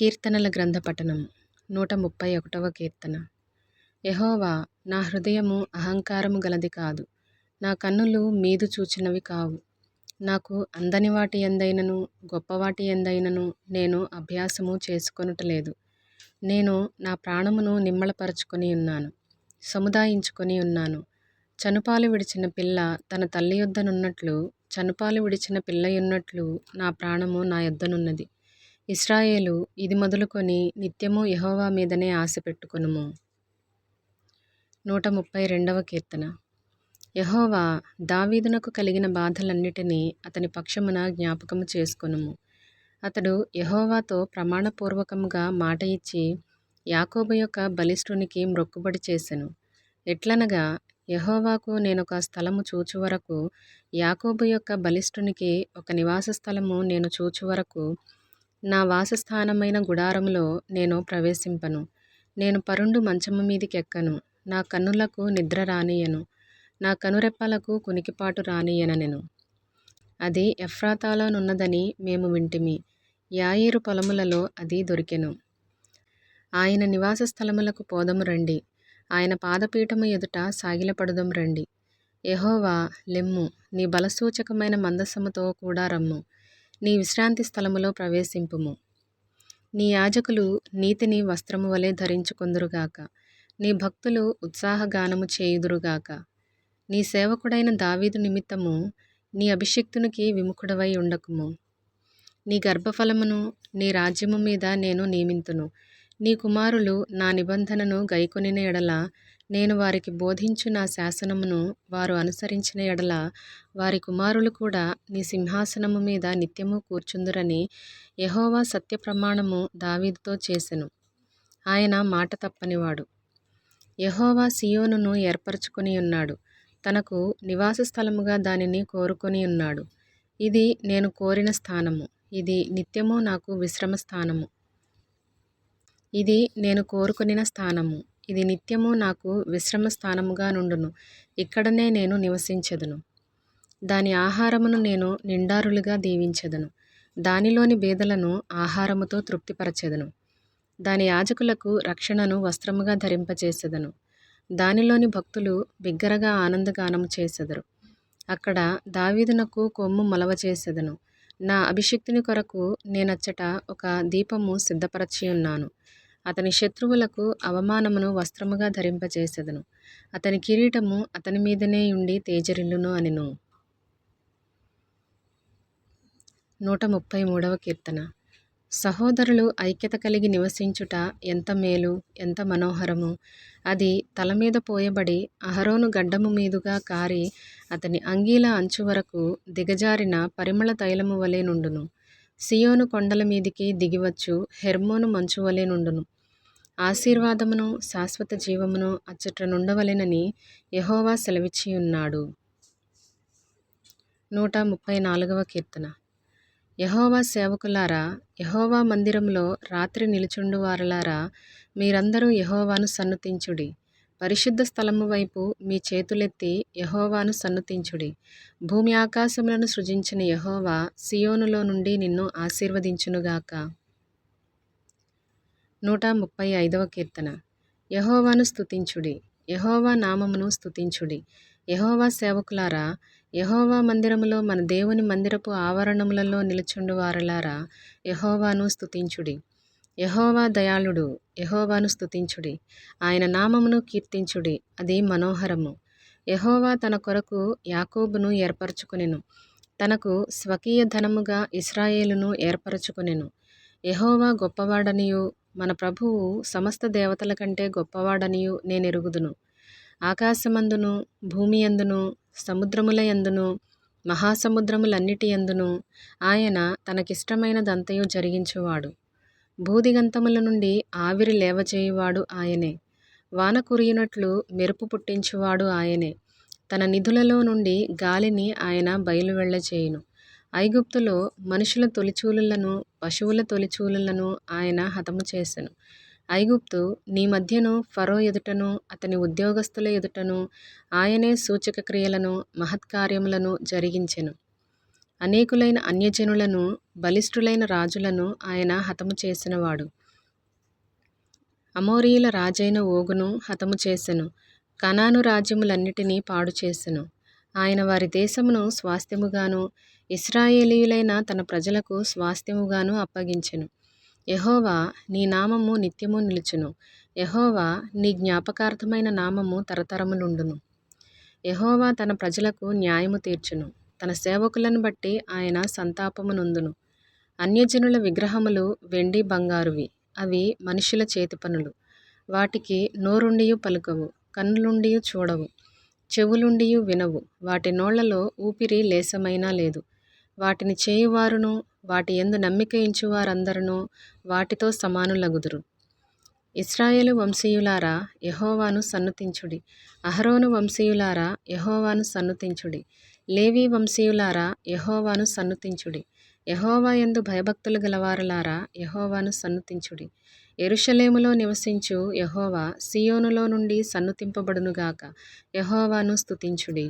కీర్తనల గ్రంథ పఠనం 131వ కీర్తన. యెహోవా, నా హృదయము అహంకారము గలది కాదు, నా కన్నులు మీదు చూచినవి కావు. నాకు అందని వాటి యందైనను గొప్పవాటి యందైనను నేను అభ్యాసము చేసుకొనుటలేదు. నేను నా ప్రాణమును నిమ్మళపరచుకొని ఉన్నాను, సముదాయించుకొని ఉన్నాను. చనుపాలు విడిచిన పిల్ల తన తల్లి యొద్దనున్నట్లు, చనుపాలు విడిచిన పిల్లయున్నట్లు నా ప్రాణము నా యొద్దనున్నది. ఇశ్రాయేలు, ఇది మొదలుకొని నిత్యము యెహోవా మీదనే ఆశ పెట్టుకొనుము. 132వ కీర్తన. యెహోవా, దావీదునకు కలిగిన బాధలన్నిటినీ అతని పక్షమున జ్ఞాపకము చేసుకొనుము. అతడు యెహోవాతో ప్రమాణపూర్వకముగా మాట ఇచ్చి యాకోబు యొక్క బలిష్ఠునికి మ్రొక్కుబడి చేసెను. ఎట్లనగా, యెహోవాకు నేనొక స్థలము చూచు వరకు, యాకోబు యొక్క బలిష్ఠునికి ఒక నివాస స్థలము నేను చూచు వరకు, నా వాసస్థానమైన గుడారములో నేను ప్రవేశింపను. నేను పరుండు మంచము మీదికెక్కను, నా కన్నులకు నిద్ర రానియను, నా కనురెప్పలకు కునికిపాటు రానియనెను. అది ఎఫ్రాతాలోనున్నదని మేము వింటిమి, యాయీరు పొలములలో అది దొరికెను. ఆయన నివాస స్థలములకు పోదము రండి, ఆయన పాదపీఠము ఎదుట సాగిలపడుదము రండి. యెహోవా, లెమ్ము, నీ బలసూచకమైన మందసముతో కూడా రమ్ము, నీ విశ్రాంతి స్థలములో ప్రవేశింపుము. నీ యాజకులు నీతిని వస్త్రము వలె ధరించుకొందురుగాక, నీ భక్తులు ఉత్సాహగానము చేయుదురుగాక. నీ సేవకుడైన దావీదు నిమిత్తము నీ అభిషిక్తునికి విముఖుడవై ఉండకుము. నీ గర్భఫలమును నీ రాజ్యము మీద నేను నియమింతును. నీ కుమారులు నా నిబంధనను గైకొనిన ఎడల, నేను వారికి బోధించు నా శాసనమును వారు అనుసరించిన ఎడల, వారి కుమారులు కూడా నీ సింహాసనము మీద నిత్యము కూర్చుందురని యెహోవా సత్యప్రమాణము దావీదుతో చేసెను. ఆయన మాట తప్పనివాడు. యెహోవా సీయోనును ఏర్పరచుకొని ఉన్నాడు, తనకు నివాస స్థలముగా దానిని కోరుకొని ఉన్నాడు. ఇది నేను కోరిన స్థానము, ఇది నిత్యము నాకు విశ్రమ స్థానము. ఇది నేను కోరుకొనిన స్థానము, ఇది నిత్యము నాకు విశ్రమ స్థానముగా నుండును. ఇక్కడనే నేను నివసించెదను. దాని ఆహారమును నేను నిండారులుగా దీవించెదను, దానిలోని బీదలను ఆహారముతో తృప్తిపరచెదను. దాని యాజకులకు రక్షణను వస్త్రముగా ధరింపచేసెదను. దానిలోని భక్తులు బిగ్గరగా ఆనందగానము చేసెదరు. అక్కడ దావీదునకు కొమ్ము మొలవచేసెదను. నా అభిషిక్తుని కొరకు నేనచ్చట ఒక దీపము సిద్ధపరచి ఉన్నాను. అతని శత్రువులకు అవమానమును వస్త్రముగా ధరింపచేసెదను. అతని కిరీటము అతని మీదనే ఉండి తేజరిల్లును అనెను. 133వ కీర్తన. సహోదరులు ఐక్యత కలిగి నివసించుట ఎంత మేలు, ఎంత మనోహరము! అది తల మీద పోయబడి అహరోను గడ్డము మీదుగా కారి అతని అంగీల అంచు వరకు దిగజారిన పరిమళ తైలము వలె నుండును. సియోను కొండల మీదికి దిగివచ్చు హెర్మోను మంచు వలె నుండును. ఆశీర్వాదమును శాశ్వత జీవమును అచ్చట నుండవలెనని యెహోవా సెలవిచ్చి ఉన్నాడు. 134వ కీర్తన. యెహోవా సేవకులారా, యెహోవా మందిరములో రాత్రి నిలుచుండు వారలారా, మీరందరూ యెహోవాను సన్నుతించుడి. పరిశుద్ధ స్థలము వైపు మీ చేతులెత్తి యెహోవాను సన్నుతించుడి. భూమి ఆకాశములను సృజించిన యెహోవా సియోనులో నుండి నిన్ను ఆశీర్వదించునుగాక. 135వ కీర్తన. యెహోవాను స్తుతించుడి, యెహోవా నామమును స్తుతించుడి. యెహోవా సేవకులారా, యెహోవా మందిరములో మన దేవుని మందిరపు ఆవరణములలో నిలుచుండు వారలారా, యెహోవాను స్తుతించుడి. యెహోవా దయాళుడు, యెహోవాను స్తుతించుడి. ఆయన నామమును కీర్తించుడి, అది మనోహరము. యెహోవా తన కొరకు యాకోబును ఏర్పరచుకొనెను, తనకు స్వకీయ ధనముగా ఇశ్రాయేలును ఏర్పరచుకొనెను. యెహోవా గొప్పవాడనియు మన ప్రభువు సమస్త దేవతల కంటే గొప్పవాడనియు నేనెరుగుదును. ఆకాశమందును భూమి యందును సముద్రముల యందును మహాసముద్రములన్నిటి యందును ఆయన తనకిష్టమైనదంతయు జరిగించువాడు. భూదిగంతముల నుండి ఆవిరి లేవచేయువాడు ఆయనే. వాన కురియునట్లు మెరుపు పుట్టించువాడు ఆయనే. తన నిధులలో నుండి గాలిని ఆయన బయలు వెళ్ళచేయును. ఐగుప్తులో మనుషుల తొలిచూలులను పశువుల తొలిచూలులను ఆయన హతము చేసెను. ఐగుప్తు నీ మధ్యను ఫరో ఎదుటను అతని ఉద్యోగస్తుల ఎదుటను ఆయనే సూచక క్రియలను మహత్కార్యములను జరిగించెను. అనేకులైన అన్యజనులను, బలిష్ఠులైన రాజులను ఆయన హతము చేసినవాడు. అమోరీయుల రాజైన ఓగును హతము చేసెను. కనాను రాజ్యములన్నిటినీ పాడు చేసెను. ఆయన వారి దేశమును స్వాస్థ్యముగాను, ఇశ్రాయేలీయులైన తన ప్రజలకు స్వాస్థ్యముగాను అప్పగించెను. యెహోవా, నీ నామము నిత్యము నిలుచును. యెహోవా, నీ జ్ఞాపకార్థమైన నామము తరతరములుండును. యెహోవా తన ప్రజలకు న్యాయము తీర్చును. తన సేవకులను బట్టి ఆయన సంతాపము నొందును. అన్యజనుల విగ్రహములు వెండి బంగారువి. అవి మనుషుల చేతి పనులు. వాటికి నోరుండియు పలుకవు, కన్నులుండియు చూడవు, చెవులుండియు వినవు. వాటి నోళ్లలో ఊపిరి లేశమైనా లేదు. వాటిని చేయువారును, వాటి యందు నమ్మిక ఉంచువారందరును వాటితో సమానులగుదురు. ఇశ్రాయేలు వంశీయులారా, యెహోవాను సన్నుతించుడి. అహరోను వంశీయులారా, యెహోవాను సన్నుతించుడి. లేవీ వంశీయులారా, యెహోవాను సన్నుతించుడి. యెహోవా యందు భయభక్తులు గలవారలారా, యెహోవాను సన్నుతించుడి. యెరూషలేములో నివసించు యెహోవా సీయోనులో నుండి సన్నుతింపబడునుగాక. యెహోవాను స్తుతించుడి.